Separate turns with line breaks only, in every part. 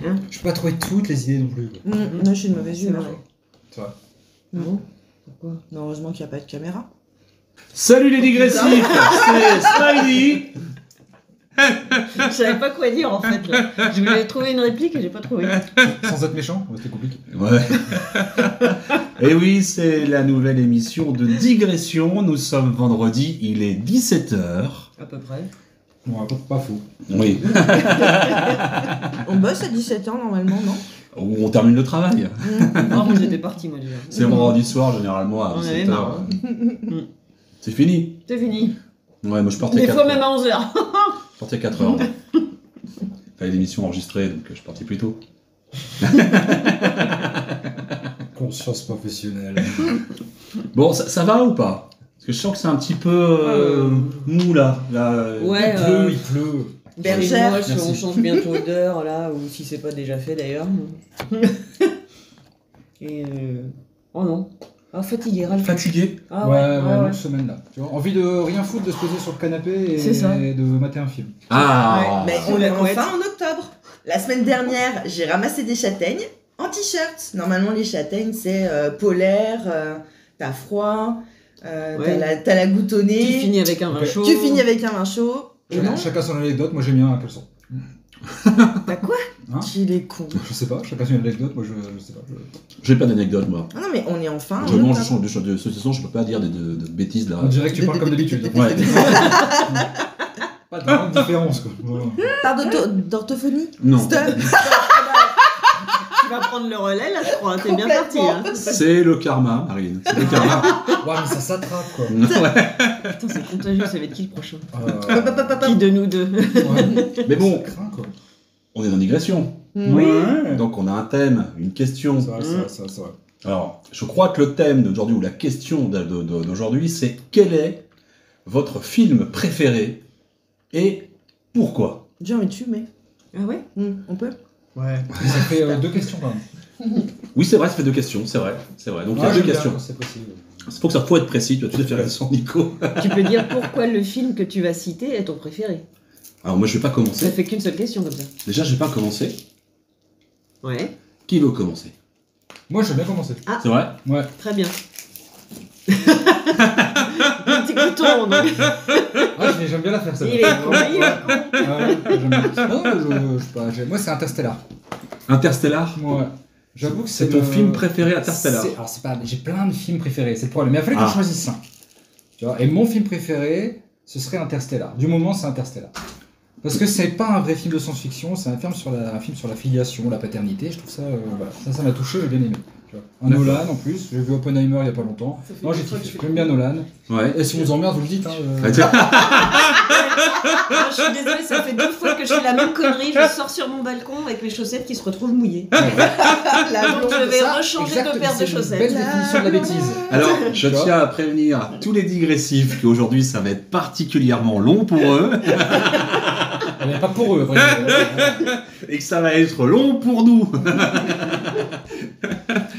Hein?
Je peux pas trouver toutes les idées non plus.
Non, je suis une mauvaise humeur.
C'est vrai.
Non. Pourquoi? Non, heureusement qu'il n'y a pas de caméra.
Salut les digressifs, c'est Smiley.
Je savais pas quoi dire en fait. Là. Je voulais trouver une réplique et j'ai pas trouvé.
Sans être méchant, c'était compliqué.
Ouais. Et oui, c'est la nouvelle émission de Digression. Nous sommes vendredi, il est 17h.
À peu près.
Ouais, pas faux.
Oui.
On bosse à 17h normalement, non?
Où on termine le travail.
Non, moi j'étais parti moi déjà.
C'est vendredi soir, généralement, à
On avait
17h.
marre.
C'est fini.
C'est fini.
Ouais, moi je partais
Des
4
fois
heures.
même à 11h.
Je partais 4 heures. Fallait l'émission enregistrée, donc je suis parti plus tôt.
Conscience professionnelle.
Bon, ça va ou pas? Parce que je sens que c'est un petit peu mou là.
Ouais,
Il pleut.
Bergère.
Moche, on
Merci.
change bientôt d'heure là, ou si c'est pas déjà fait d'ailleurs. Et oh non. Ah, fatigué, Ralph.
Fatigué.
Ah
ouais,
ouais.
une semaine là. Tu vois, envie de rien foutre, de se poser sur le canapé
C'est ça.
et de mater un film.
Ah.
Mais
Sous
on
la
est
couette.
enfin en octobre. La semaine dernière, j'ai ramassé des châtaignes en t-shirt. Normalement, les châtaignes, c'est polaire, t'as froid,
Ouais.
t'as la goutte au
Tu
nez.
finis avec un vin
Ok.
chaud.
Tu finis avec un vin chaud. Et non,
Chacun son anecdote, moi j'aime bien un caleçon.
t'as quoi?
Hein?
Il est con.
Je sais pas, chacun son anecdote, moi je sais pas.
J'ai pas d'anecdote, moi.
Ah non, mais on est enfin
Je
en
mange
octobre.
de saucisson, je peux pas dire de bêtises là.
On dirait que tu parles comme d'habitude.
Ouais.
Pas de grande différence quoi. Voilà.
Parle d'orthophonie.
Non.
Stop.
Tu vas prendre le relais là, je crois. T'es bien parti. Hein.
C'est le karma, Marine. C'est le karma.
Ouais, mais ça s'attrape quoi.
Ouais.
Putain, c'est contagieux, ça va être qui le prochain?
Euh,
Qui de nous deux?
ouais.
Mais bon,
Ça craint quoi.
on est dans digression.
Oui.
Ouais.
Donc on a un thème, une question.
C'est vrai, c'est vrai, c'est vrai, c'est vrai.
Alors, je crois que le thème d'aujourd'hui, ou la question d'aujourd'hui, c'est quel est votre film préféré et pourquoi?
J'ai envie de fumer.
Ah ouais?
On peut?
Ouais. Ça fait deux questions quand même.
Oui, c'est vrai, ça fait deux questions, c'est vrai. Donc il y a
Ouais,
deux
j'aime bien,
questions.
C'est possible.
Faut être précis, tu as tout à fait raison, Nico.
Tu peux dire pourquoi le film que tu vas citer est ton préféré.
Alors moi, je vais pas
Ça
commencer.
fait qu'une seule question comme ça.
Déjà, je vais pas commencer.
Ouais,
Qui veut commencer?
Moi je vais bien commencer.
C'est vrai?
Ouais.
très bien. Un petit bouton, donc.
Ah, j'aime bien la faire ça.
Il est con, il est con.
Ouais, j'aime bien. Non, je sais pas. Moi c'est Interstellar.
Interstellar?
Ouais. J'avoue que
C'est ton film préféré, Interstellar?
Alors c'est pas. J'ai plein de films préférés, c'est le problème. Mais il a fallu que
Ah.
je choisisse 5. Tu vois. Et mon film préféré, ce serait Interstellar. Du moment, c'est Interstellar. Parce que c'est pas un vrai film de science-fiction, c'est un film sur la filiation, la paternité. Je trouve ça, voilà. Ça m'a touché, j'ai bien aimé. Tu vois. Un
D'accord.
Nolan en plus. J'ai vu Oppenheimer il y a pas longtemps.
Ça fait
Non,
deux
j'ai
fois que
kiffé.
je fais
J'aime bien Nolan.
Ouais.
Et si on vous emmerde, vous le dites. Hein,
Ah, tiens.
Ah, je suis désolée, ça fait 2 fois que je fais la même connerie. Je sors sur mon balcon avec mes chaussettes qui se retrouvent mouillées.
La
Donc je vais
Ça,
rechanger
exact,
de paire de
c'est une
chaussettes.
Belle définition de la bêtise.
Alors, je
Tu vois.
tiens à prévenir tous les digressifs qu'aujourd'hui, ça va être particulièrement long pour eux
Mais pas pour eux, après.
et que ça va être long pour nous.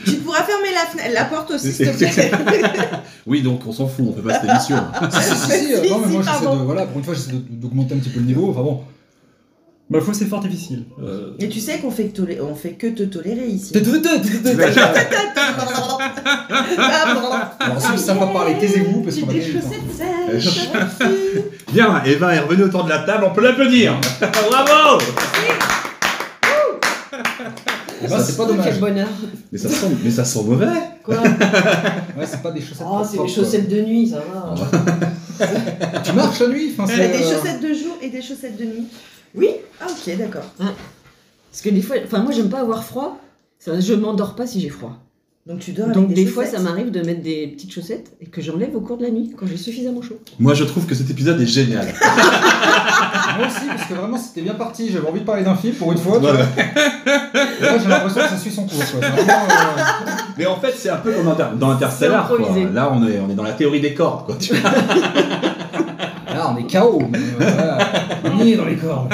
Tu pourras fermer la porte aussi, s'il te plaît.
Oui, donc on s'en fout, on fait pas cette émission.
Si, non, mais moi j'essaie
pardon.
de. Voilà, pour une fois, j'essaie d'augmenter un petit peu le niveau. Enfin bon. Ma foi, c'est fort difficile.
Et tu sais qu'on fait que te tolérer ici.
Alors, si ça va parler, taisez-vous, parce
J'ai
qu'on va
des
gagner du temps.
chaussettes sèches.
Bien, Eva est revenue autour de la table, on peut l'applaudir. Bravo.
Eh ben, c'est pas dommage.
Quel bonheur.
Mais ça sent mauvais.
Quoi?
Ouais, c'est pas des chaussettes.
Oh, c'est
propres,
mes chaussettes de nuit, ça va.
quoi. Tu marches la nuit, enfin,
T'as
c'est.
des chaussettes de jour et des chaussettes de nuit. Oui. Ah ok, d'accord.
Parce que des fois, enfin moi j'aime pas avoir froid. Je m'endors pas si j'ai froid.
Donc tu dors avec
Donc des
chaussettes.
fois ça m'arrive de mettre des petites chaussettes et que j'enlève au cours de la nuit quand j'ai suffisamment chaud.
Moi, je trouve que cet épisode est génial.
Moi aussi, parce que vraiment c'était bien parti. J'avais envie de parler d'un film pour une fois. Tu vois. Et là, j'ai l'impression que ça suit son cours. Quoi. C'est vraiment,
Mais en fait, c'est un peu comme dans Interstellar.
C'est
Quoi.
improvisé.
Là, on est dans la théorie des cordes. Quoi, tu vois.
Là, on est KO. Mais, voilà. On y est dans les cordes.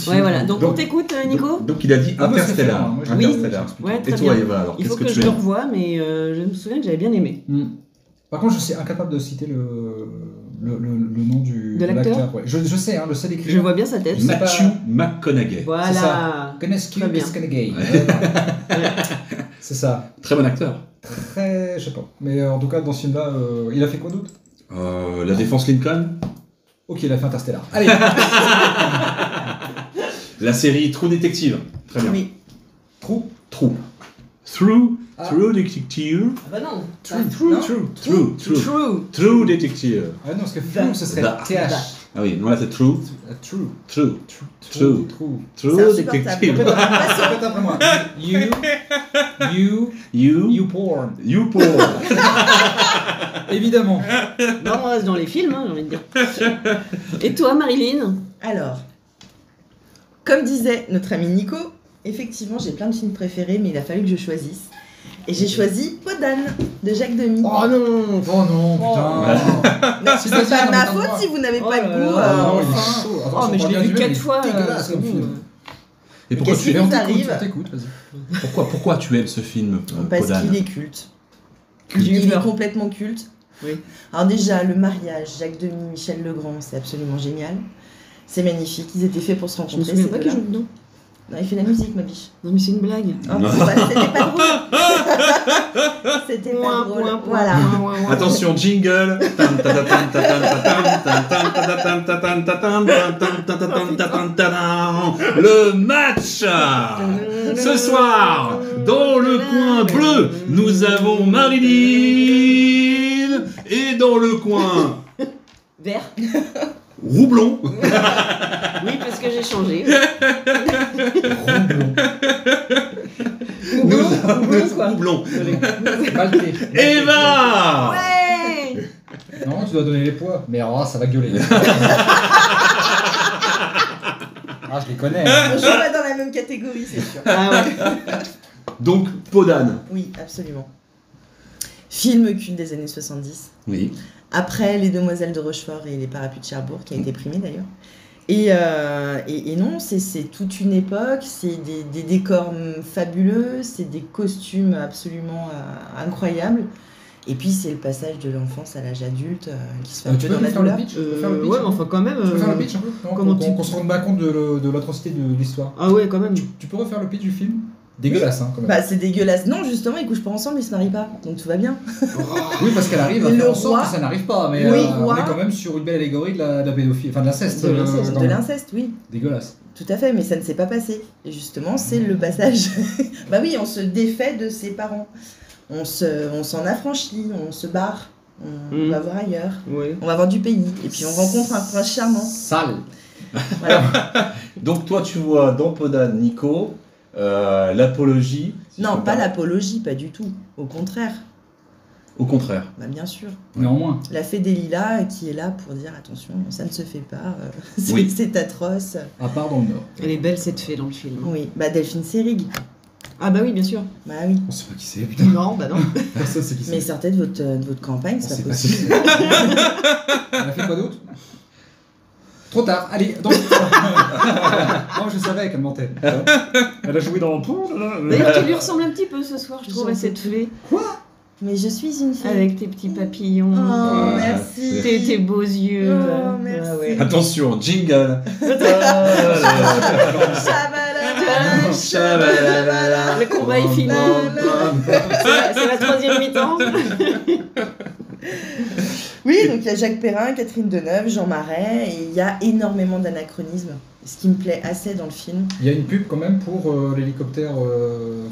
Ouais voilà, donc on
Donc-
t'écoute Nico.
Donc, il a dit
Ah, moi, c'est
Interstellar.
fait, moi, j'ai-
Oui.
Interstellar.
Ouais,
Et
très
toi,
bien.
Eva, alors,
Il faut
qu'est-ce
que
que
je
tu
le
aimes
revoie mais je me souviens que j'avais bien aimé.
Par contre, je suis incapable de citer le nom
De l'acteur
ouais. Je sais, hein, le seul écrivain.
Je vois bien sa tête.
Mais-
Matthew McConaughey.
Voilà.
Koneski
Très bien.
Piskanagay. C'est ça.
Très bon acteur.
Très. Je sais pas. Mais en tout cas, dans ce film-là, il a fait quoi d'autre?
La Défense Lincoln.
Ok, il a fait Interstellar. Allez.
La série True Detective. Très bien.
Oui.
True.
True. Through.
Ah.
True Detective.
Ah bah non.
True.
Non.
True.
True.
True Detective.
Ah non, parce que True, ce serait
Bah.
TH.
Ah oui, non là c'est True.
True.
True.
True.
True
C'est insupportable.
Detective.
Répète après moi. You porn.
You Paul.
Évidemment.
Non, on reste dans les films, hein, j'ai envie de dire. Et toi, Marilyn?
Alors, comme disait notre ami Nico, effectivement, j'ai plein de films préférés, mais il a fallu que je choisisse. Et j'ai choisi Podane de Jacques Demy.
Oh non.
Oh non, putain.
Non,
si
c'est
vas-y,
pas de
on
ma
entend
faute
pas.
si vous n'avez
Oh
pas
là
de goût.
là.
non, il est
Enfin.
chaud.
Oh,
Attention,
mais je
on
l'ai
parle
vu
bien
4
du
fois.
film, il est dégueulasse
c'est
comme
bon.
film.
Et pourquoi
Qu'est-ce
tu,
qui
On
vous
t'écoute,
arrive
on t'écoute, vas-y.
pourquoi tu aimes ce film,
Parce
Podane?
qu'il est culte.
J'ai eu
Il est
peur.
complètement culte.
Oui.
Alors déjà, le mariage, Jacques Demy, Michel Legrand, c'est absolument génial. C'est magnifique, ils étaient faits pour se
Je me
rencontrer.
souviens
ces
pas qu'il
deux-là.
joue dedans.
Non, il fait de la musique, ma biche.
Non, mais c'est une blague.
Oh, c'était pas drôle. C'était pas drôle. Voilà.
Attention, jingle. Le match. Ce soir, dans le coin bleu, nous avons Marilyn. Et dans le coin
Vert.
Roublon.
Oui, parce que j'ai changé.
Nous
Houblon, quoi.
Roublon.
Maltais.
Eva.
Ouais.
Non, tu dois donner les poids. Mais alors là, ça va gueuler. Ah, je les connais. Hein.
Je suis pas dans la même catégorie, c'est sûr.
Ah ouais.
Donc, Podane.
Oui, absolument. Film culte des années 70.
Oui.
Après Les Demoiselles de Rochefort et Les Parapluies de Cherbourg, qui a été primé d'ailleurs. Et non, c'est toute une époque, c'est des décors fabuleux, c'est des costumes absolument incroyables. Et puis c'est le passage de l'enfance à l'âge adulte qui se fait un
Tu
peu
peux
dans la
faire le
douleur.
pitch? Tu peux faire le pitch
Ouais, mais enfin, quand même.
Tu peux faire le pitch un peu? Non,
comment
qu'on se rende bien compte de l'atrocité de l'histoire.
Ah ouais, quand même.
Tu peux refaire le pitch du film? Dégueulasse, hein, quand même.
Bah c'est dégueulasse. Non, justement, ils couchent pas ensemble, ils se marient pas. Donc tout va bien.
Oui, parce qu'elle arrive à
Le
faire en sorte
roi-
que ça n'arrive pas, mais
Oui,
on
roi-
est quand même sur une belle allégorie de la pédophilie, enfin de l'inceste.
De l'inceste,
quand
De
même.
l'inceste, oui.
Dégueulasse.
Tout à fait, mais ça ne s'est pas passé. Et justement, c'est le passage. Bah oui, on se défait de ses parents. On s'en affranchit, on se barre. On va voir ailleurs.
Ouais.
On va voir du pays. Et puis on rencontre un prince charmant.
Sale.
Voilà.
Donc, toi, tu vois dans Podane, Nico, l'apologie. si je
Non,
peux
pas
me
l'apologie, pas du tout. Au contraire.
Au contraire.
Bah bien sûr.
Néanmoins.
La fée des lilas qui est là pour dire attention, ça ne se fait pas.
Oui.
C'est atroce.
À part dans le Nord.
Elle est belle cette fée dans le film.
Oui. Bah Delphine Seyrig.
Ah bah oui, bien sûr.
Bah oui.
On sait pas qui c'est, putain.
Non, bah non.
Personne sait qui c'est.
Mais sortez de votre campagne, c'est
On
pas
sait
possible.
On a fait quoi d'autre? Trop tard, allez, donc. Non, je savais qu'elle mentait. Elle a joué dans.
D'ailleurs, tu lui ressembles un petit peu ce soir, je trouve, à cette fée.
Mais je suis une fille.
Avec tes petits papillons.
Oh,
tes-
merci.
tes beaux yeux.
Oh, merci.
Ah ouais.
Attention, jingle.
Shabalala,
Le combat est fini. C'est la troisième mi-temps.
Oui, donc il y a Jacques Perrin, Catherine Deneuve, Jean Marais, et il y a énormément d'anachronismes. Ce qui me plaît assez dans le film.
Il y a une pub quand même pour l'hélicoptère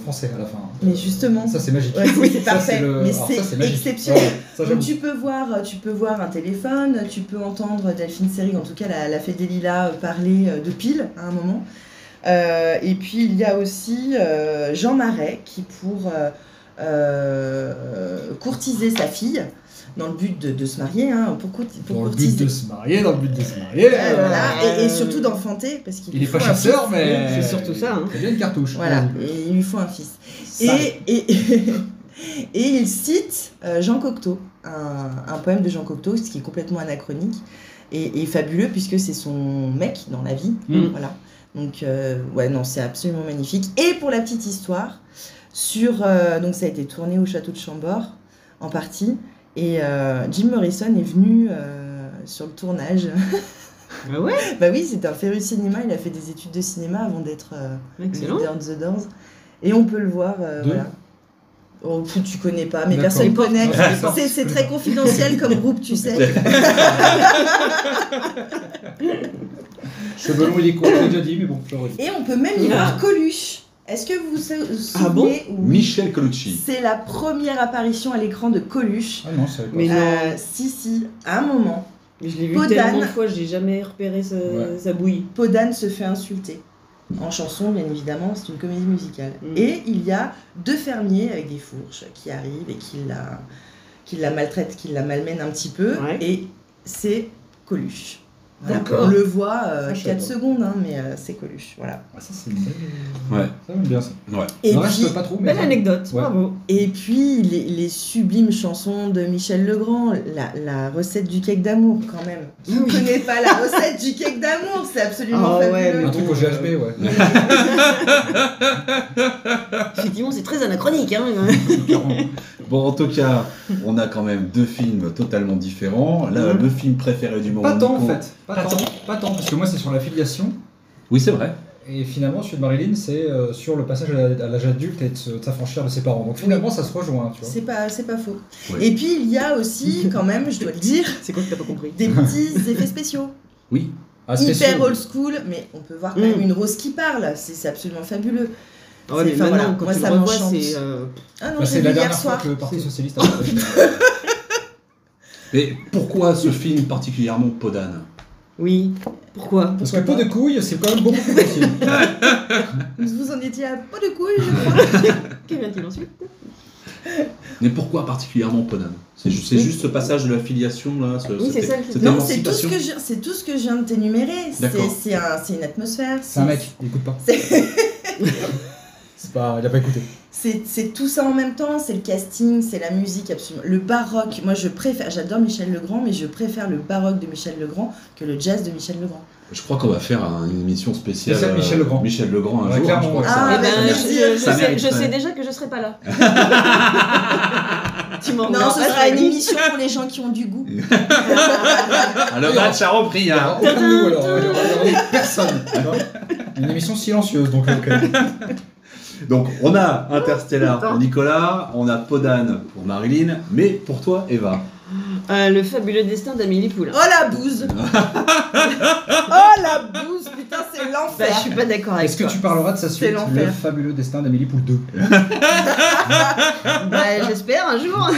français à la fin.
Mais justement,
Ça c'est magique.
ouais, c'est
Ça,
parfait,
le-
mais
alors,
c'est
ça, magique.
exceptionnel.
Ouais, ça,
Donc
j'avoue.
tu peux voir un téléphone, tu peux entendre Delphine Seyrig, en tout cas la fée des lilas, parler de pile à un moment. Et puis il y a aussi Jean Marais qui pour courtiser sa fille, dans le but de se marier, hein, pour
Dans le but
courtiser.
de se marier, dans le but de se marier.
Voilà, et surtout d'enfanter, parce qu'il
Il
lui
est pas
faut un
chasseur,
fils.
mais.
C'est surtout ça, hein.
C'est bien une cartouche.
Voilà,
Vas-y.
et il lui faut un fils.
Sale.
Et il cite Jean Cocteau, un poème de Jean Cocteau, ce qui est complètement anachronique et fabuleux, puisque c'est son mec dans la vie.
Mm.
Voilà. Donc, ouais, non, c'est absolument magnifique. Et pour la petite histoire, donc ça a été tourné au château de Chambord, en partie, et Jim Morrison est venu sur le tournage.
Ah ouais.
Bah oui, c'était un féru de cinéma, il a fait des études de cinéma avant d'être
Excellent.
leader de The Doors. Et on peut le voir, voilà. Oh, tu connais pas, mais personne
D'accord.
connaît.
Non, je sais pas.
C'est très confidentiel comme groupe, tu sais.
Cheveux longs, il est court, j'ai déjà dit, mais bon, je le redis.
Et on peut même y voir Coluche. Est-ce que vous vous souvenez
bon
oui,
Michel Colucci.
c'est la première apparition à l'écran de Coluche.
Ah non, ça va pas.
Mais non.
Si, à un moment,
Je l'ai vu
Podane.
tellement de fois, j'ai jamais repéré sa bouille.
Podane se fait insulter. En chanson, bien évidemment, c'est une comédie musicale. Et il y a 2 fermiers avec des fourches qui arrivent et qui la maltraitent, qui la malmènent un petit peu.
Ouais.
Et c'est Coluche. Voilà.
D'accord.
On le voit
je
4
sais pas.
secondes, hein, mais c'est Coluche. Voilà.
Ah, ça, c'est une belle.
Ouais.
Ça, j'aime bien ça.
Ouais.
Et
Le reste,
puis,
pas trop, mais.
Belle anecdote,
Ouais.
bravo.
et puis les sublimes chansons de Michel Legrand, la recette du cake d'amour, quand même. Qui ne connaît pas la recette du cake d'amour? C'est absolument
Ah ouais,
fabuleux.
Un truc au GHB, ouais.
Effectivement, c'est très anachronique. Hein.
Bon, en tout cas, on a quand même 2 films totalement différents. Là, le film préféré du moment.
Pas tant en
Nico.
fait. Pas tant, parce que moi c'est sur la filiation.
Oui, c'est vrai.
Et finalement, celui de Marilyn, c'est sur le passage à l'âge adulte et de s'affranchir de ses parents. Donc finalement, ça se rejoint, tu vois.
C'est pas faux.
Oui.
Et puis il y a aussi, quand même, je dois le dire,
C'est quoi que t'as pas compris?
des petits effets spéciaux.
Oui.
Ah, spéciaux.
Hyper old school, mais on peut voir quand même une rose qui parle. C'est absolument fabuleux.
Ah ouais, mais
Enfin,
maintenant,
voilà,
quand
moi,
tu
ça
le revois,
m'enchante.
c'est...
Ah non,
Bah,
j'ai
c'est
vu
la
hier
dernière fois
soir.
que le Parti Socialiste a parlé.
Mais pourquoi ce film particulièrement Podane?
Oui, pourquoi?
Parce que pot de couilles, c'est quand même beaucoup plus facile.
Vous en étiez à pas de couilles, je crois.
Que vient-il ensuite?
Mais pourquoi particulièrement Podane? C'est juste ce passage de la filiation là.
Oui, c'est ça,
cette
Non, c'est tout,
émancipation.
c'est tout ce que je viens de t'énumérer.
D'accord.
C'est une atmosphère.
C'est un mec, il écoute pas. C'est pas, il a pas écouté.
C'est tout ça en même temps, c'est le casting, c'est la musique, absolument. Le baroque, moi j'adore Michel Legrand, mais je préfère le baroque de Michel Legrand que le jazz de Michel Legrand.
Je crois qu'on va faire une émission spéciale.
Spéciale Michel Legrand.
Michel Legrand un
Ouais,
jour.
clairement,
Je crois que
ouais.
ça-
Ah,
Eh ben,
merci.
Ça mériterait.
je sais déjà que je serai pas là. Tu m'en
Non, ce sera une émission pour les gens qui ont du goût.
Ah, le match a repris. Hein.
Aucun de nous alors, il y aura personne. d'accord. Une émission silencieuse, donc ok.
Donc on a Interstellar
Putain.
pour Nicolas, on a Podane pour Marilyn, mais pour toi Eva.
Le fabuleux destin d'Amélie Poulain.
Oh la bouse. Oh la bouse, putain, c'est
Bah,
l'enfer.
je suis pas d'accord avec
Est-ce que
toi.
tu parleras de sa
C'est
suite,
l'enfer.
le fabuleux destin d'Amélie Poule 2?
Bah, j'espère un jour.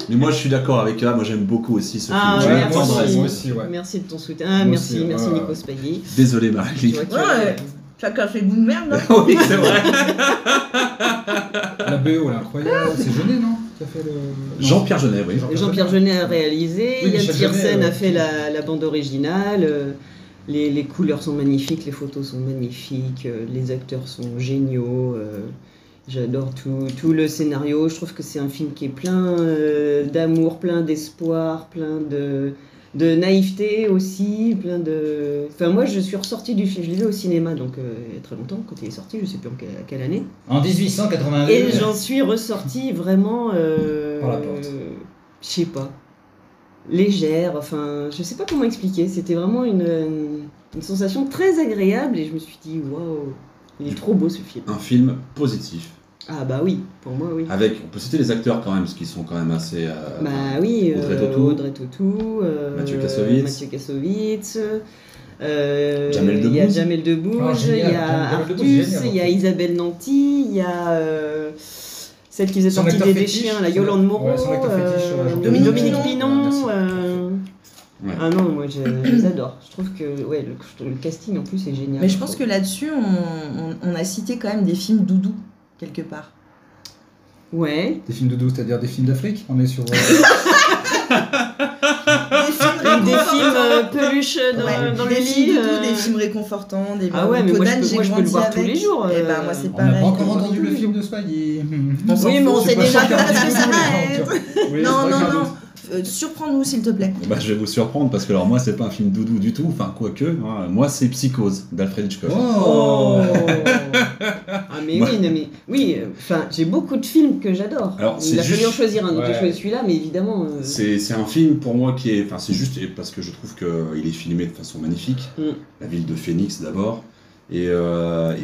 Mais moi je suis d'accord avec Eva, moi j'aime beaucoup aussi ce
Ah,
film.
ouais,
J'aime
moi
tendresse.
aussi, moi aussi, ouais.
Merci de ton soutien.
Moi
Merci,
aussi,
merci
ouais,
Nico
ouais.
Spaghi.
Désolé
Tu
Marilyn.
vois, tu
Ouais. Chacun ses goûts de merde, là.
Oui c'est vrai.
La BO, elle est incroyable. C'est Jeunet, non? Qui a fait le.
Jean-Pierre Jeunet, oui.
Jean-Pierre Jeunet a réalisé,
Oui,
Yann
Michel
Tiersen
Jeunet,
a fait la bande originale, les couleurs sont magnifiques, les photos sont magnifiques, les acteurs sont géniaux, j'adore tout le scénario, je trouve que c'est un film qui est plein d'amour, plein d'espoir, plein de naïveté aussi, plein de... Enfin moi je suis ressortie du film, je l'ai vu au cinéma donc il y a très longtemps quand il est sorti, je sais plus en quelle année.
En 1882.
Et j'en suis ressortie vraiment,
Par la porte.
je sais pas, légère, enfin, je sais pas comment expliquer. C'était vraiment une sensation très agréable et je me suis dit, waouh, il est trop beau ce film.
Un film positif.
Ah bah oui, pour moi oui.
Avec, on peut citer les acteurs quand même, parce qu'ils sont quand même assez...
Bah oui,
Audrey Tautou, Mathieu Kassovitz, Jamel
il y a
Debbouze.
Jamel Debbouze,
Ah,
il y
génial.
a
Jamel Debbouze,
Artus,
génial,
il y a
ok.
Isabelle Nanty, il y a celle qui faisait
Son
partie
acteur
des
fétiche,
Chiens, la Yolande Moreau,
ouais, son acteur fétiche,
Dominique
Dominique
Pinon.
Pinon.
Ouais.
Ah non, moi je les adore. Je trouve que ouais, le casting en plus est génial.
Mais je pense que là-dessus, on a cité quand même des films doudous, quelque part.
Ouais.
Des films de dos, c'est-à-dire des films d'Afrique. On est sur.
Des films
Des
réconfortants.
films peluches dans,
Ouais,
dans
des
le
films
lit.
doudous, des films réconfortants, des
Ah ouais, mais moi,
Podane,
je
j'ai
peux le
grandi
voir tous
avec.
les jours,
Et ben moi c'est
On n'a
pareil.
pas encore entendu le film de Spaghetti.
On s'en
Oui, mais
fout,
on
je
sait
sais
déjà
pas
que
ce que ça va être.
Oui,
Non,
c'est vrai
non,
qu'un
non.
autre.
Surprends-nous, s'il te plaît.
Bah, je vais vous surprendre parce que alors moi c'est pas un film doudou du tout, enfin quoique, hein, moi c'est Psychose d'Alfred Hitchcock.
Oh Ah mais oui, non, mais oui, enfin j'ai beaucoup de films que j'adore.
Alors,
Il a
c'est
fallu
juste-
en choisir un, donc j'ai
Ouais.
choisi celui-là, mais évidemment.
C'est un film pour moi qui est, enfin c'est juste parce que je trouve qu'il est filmé de façon magnifique.
Mm.
La ville de Phoenix d'abord. Et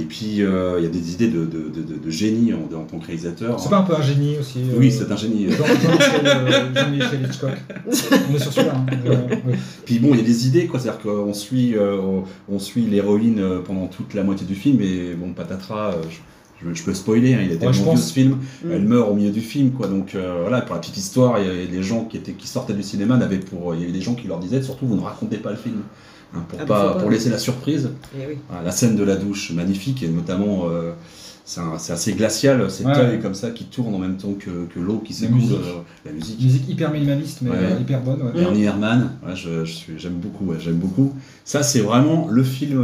puis il y a des idées de génie en tant que réalisateur.
C'est pas un peu un génie aussi
Oui, c'est un génie.
Jean-Michel Hitchcock. On est sur celui-là. Hein. Ouais.
Puis bon, il y a des idées, quoi. C'est-à-dire qu'on suit, on suit l'héroïne pendant toute la moitié du film, et bon, patatras, je peux spoiler, hein, il a été
Ouais, je
vieux
pense.
ce film,
Mm.
elle meurt au milieu du film, quoi. Donc voilà, pour la petite histoire, il y a des gens qui sortaient du cinéma, il y avait des gens qui leur disaient, surtout, vous ne racontez pas le film. Hein,
Ah, bah, faut pas.
pour laisser la surprise.
Eh oui.
Voilà, la scène de la douche, magnifique, et notamment, c'est assez glacial, cet
Ouais.
œil comme ça qui tourne en même temps que l'eau qui
La
s'écoule.
musique.
La musique.
Musique hyper minimaliste, mais
Ouais.
hyper bonne. Ouais.
Bernie Herrmann, ouais, j'aime beaucoup, ouais, j'aime beaucoup. Ça, c'est vraiment le film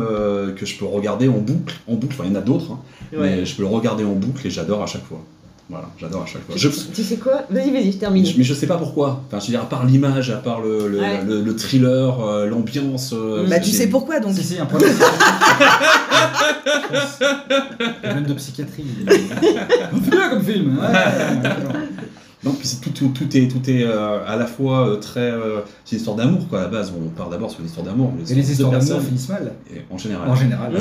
que je peux regarder en boucle. Enfin, il y en a d'autres, hein,
Ouais.
mais je peux le regarder en boucle et j'adore à chaque fois. Voilà, j'adore à chaque fois.
Tu sais quoi? Vas-y, je termine.
Mais je sais pas pourquoi. Enfin, je veux dire, à part l'image, à part
Ouais.
le thriller, l'ambiance.
Bah, tu sais pourquoi donc.
Si, un problème. Problème de psychiatrie. C'est bien comme film. Ouais.
Non, puis tout est à la fois très. C'est une histoire d'amour, quoi, à la base. On part d'abord sur une histoire d'amour.
Et les histoires
de
d'amour
personnes,
finissent mal,
et en général.
en général.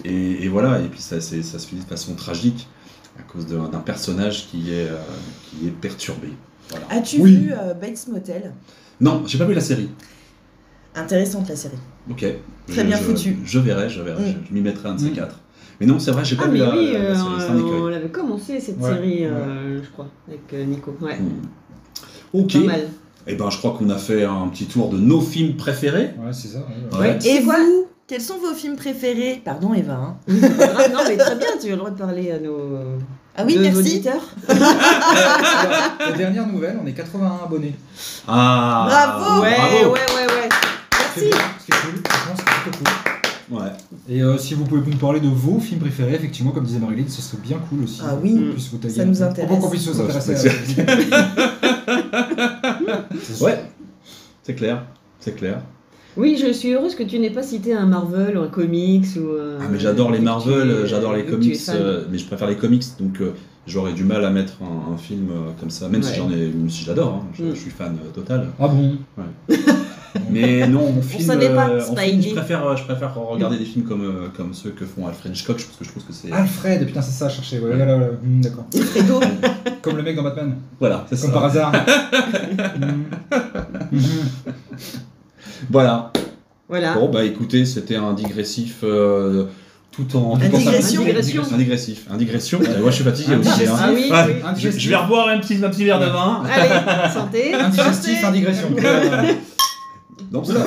Et voilà, et puis ça se finit de façon tragique à cause d'un personnage qui est perturbé. Voilà.
As-tu
Oui.
vu Bates Motel?
Non, j'ai pas vu la série.
Intéressante la série.
Ok.
Très bien foutu.
Je verrai.
Mm.
Je m'y mettrai un de ces quatre. Mais non, c'est vrai, j'ai pas
Ah
vu
mais
la,
oui,
la série. C'est un
on
écueil.
l'avait commencé cette
Ouais,
série,
ouais.
je crois, avec Nico. Ouais.
Ok.
Pas mal.
Et ben, je crois qu'on a fait un petit tour de nos films préférés.
Ouais, c'est ça.
Ouais.
Tu sais
Et
quoi
vous, quels sont vos films préférés? Pardon Eva. Hein.
Non mais très bien, tu as le droit de parler à nos
Ah oui,
deux
merci.
auditeurs.
Alors, aux dernières nouvelles, on est 81 abonnés.
Ah.
Bravo.
Ouais,
bravo.
ouais.
C'est
Merci.
bien, c'est cool. Franchement, c'est plutôt cool.
Ouais.
Et si vous pouvez nous parler de vos films préférés, effectivement, comme disait Marilyn, ce serait bien cool aussi.
Ah oui.
Qu'on puisse vous taguer
Ça
un
nous
peu.
intéresse.
Pour qu'on puisse nous
Ouais,
intéresser
c'est-
à
Ouais. C'est clair. C'est clair.
Oui, je suis heureuse que tu n'aies pas cité un Marvel ou un comics ou.
Ah, mais j'adore les Marvel, j'adore les
que tu es
comics,
fan.
mais je préfère les comics, donc j'aurais du mal à mettre un film comme ça, même
Ouais.
même si j'adore, hein, je
Mm.
suis fan total.
Ah bon.
Mais non, mon film,
savait pas,
en film,
Spidey.
je préfère regarder des films comme ceux que font Alfred Hitchcock, parce que je trouve que c'est...
Alfred, putain, c'est ça à chercher. Ouais, là. D'accord.
Fredo.
Comme le mec dans Batman.
Voilà, c'est
Comme
ça.
par hasard.
Voilà.
Voilà.
Bon, bah écoutez, c'était un digressif tout en...
Un digression.
Un digression. Un digression. Moi, je suis fatigué
Un
aussi.
digression.
Hein.
Ah oui,
Ouais.
oui.
Je vais reboire un petit verre de vin.
Allez, santé.
Indigestif, indigression.
Donc, voilà.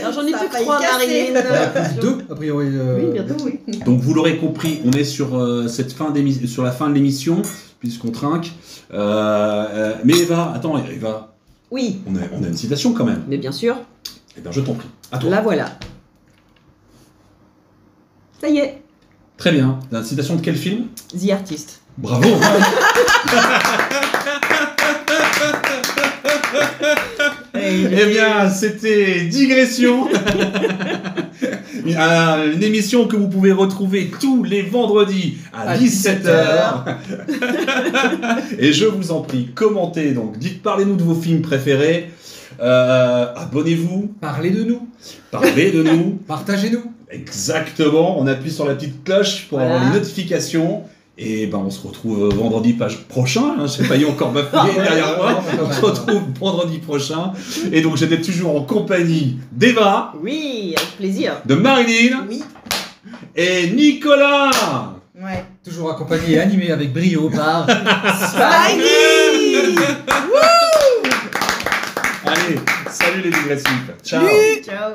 Alors j'en ai
Ça a
plus que
failli
3,
casser.
Marilyn.
Deux, a priori.
Oui, bientôt, oui.
Donc vous l'aurez compris, on est sur sur la fin de l'émission, puisqu'on trinque. Mais Eva, attends, Eva,
Oui,
on a une citation quand même.
mais bien sûr,
Eh bien, je t'en prie. À toi.
la voilà. Ça y est,
Très bien. La citation de quel film?
The Artist.
Bravo. Eh bien, c'était Digression. Une émission que vous pouvez retrouver tous les vendredis à 17h. Et je vous en prie, commentez, donc parlez-nous de vos films préférés. Abonnez-vous,
Parlez de nous.
parlez de nous.
Partagez-nous.
Exactement, on appuie sur la petite cloche pour avoir
Voilà.
les notifications. Et ben on se retrouve vendredi prochain. Hein, je sais pas, il y a encore bafouillé derrière moi. On se retrouve vendredi prochain. Et donc j'étais toujours en compagnie d'Eva,
Oui, avec plaisir.
de Marilyn
Oui.
et Nicolas.
Ouais.
Toujours accompagné et animé avec brio par.
Spidey.
Allez, salut les digressifs. Ciao.
Salut.
Ciao.